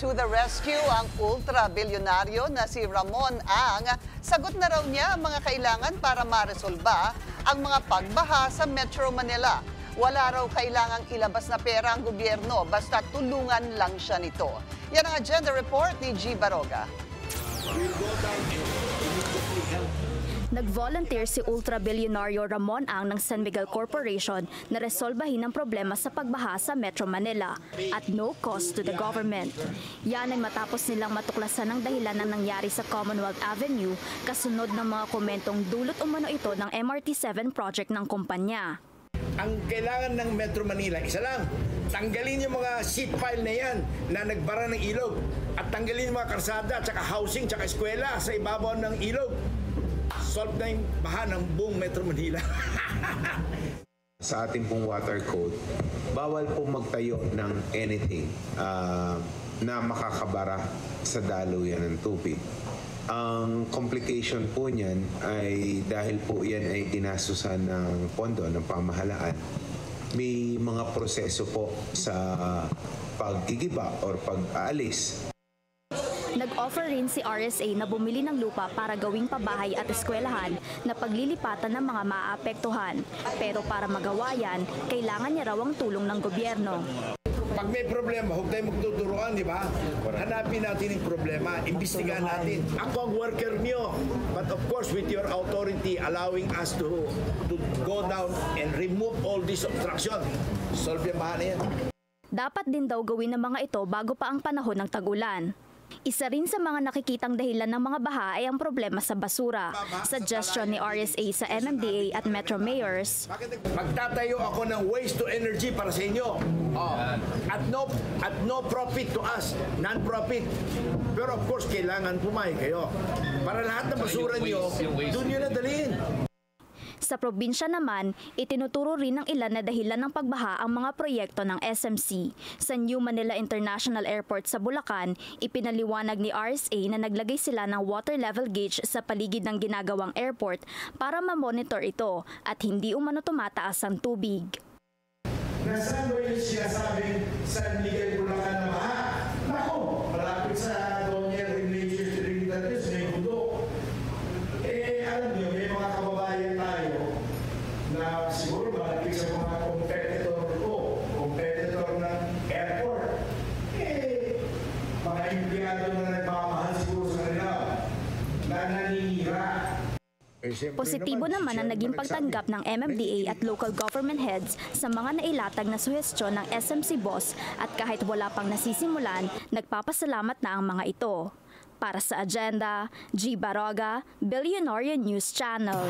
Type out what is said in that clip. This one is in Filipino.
To the rescue ang ultra-bilyonaryo na si Ramon Ang. Sagot na raw niya ang mga kailangan para maresolba ang mga pagbaha sa Metro Manila. Wala raw kailangang ilabas na pera ang gobyerno, basta tulungan lang siya nito. Yan ang agenda report ni G. Baroga. Nag-volunteer si ultra-bilyonaryo Ramon Ang ng San Miguel Corporation na resolbahin ang problema sa pagbaha sa Metro Manila at no cost to the government. Yan ay matapos nilang matuklasan ang dahilan ng nangyari sa Commonwealth Avenue kasunod ng mga komentong dulot umano ito ng MRT-7 project ng kumpanya. Ang kailangan ng Metro Manila, isa lang, tanggalin yung mga seat pile na yan na nagbara ng ilog at tanggalin yung mga karsada, tsaka housing, tsaka eskwela sa ibabaw ng ilog. Solve na yung baha ng buong Metro Manila. Sa ating pong water code, bawal po magtayo ng anything na makakabara sa daluyan ng tubig. Ang complication po niyan ay dahil po yan ay ginasusan ng pondo ng pamahalaan. May mga proseso po sa paggigiba or pag-aalis. Nag-offer rin si RSA na bumili ng lupa para gawing pabahay at eskwelahan na paglilipatan ng mga maaapektuhan. Pero para magawa yan, kailangan niya raw ang tulong ng gobyerno. Pag may problema, huwag tayo magtuturuan, di ba? Hanapin natin yung problema, imbestigahan natin. Ako ang worker niyo, but of course with your authority allowing us to go down and remove all this obstruction. Solve yung baha na yan. Dapat din daw gawin ng mga ito bago pa ang panahon ng tag-ulan. Isa rin sa mga nakikitang dahilan ng mga baha ay ang problema sa basura. Suggestion ni RSA sa MMDA at Metro Mayors. Magtatayo ako ng waste to energy para sa inyo. At no profit to us, non-profit. Pero of course, kailangan pumayag kayo. Para lahat ng basura niyo, doon nyo na dalhin. Sa probinsya naman, itinuturo rin ng ilan na dahilan ng pagbaha ang mga proyekto ng SMC. Sa New Manila International Airport sa Bulacan, ipinaliwanag ni RSA na naglagay sila ng water level gauge sa paligid ng ginagawang airport para ma-monitor ito at hindi umano tumataas ang tubig. Nasaan ba yung sinasabing San Miguel Bulacan na baha? Nako, malapit sa Doña Remedios Trinidades, may bundok. Alam niyo, may mga kababayan tayo na siguro malapit sa mga competitor ng airport. Mga empleyado na nagmamahal siguro sa kanila na naninira. Positibo naman ang naging pagtanggap ng MMDA at local government heads sa mga nailatag na suhestyon ng SMC boss at kahit wala pang nasisimulan, nagpapasalamat na ang mga ito. Para sa agenda, G. Baroga, Billionaire News Channel.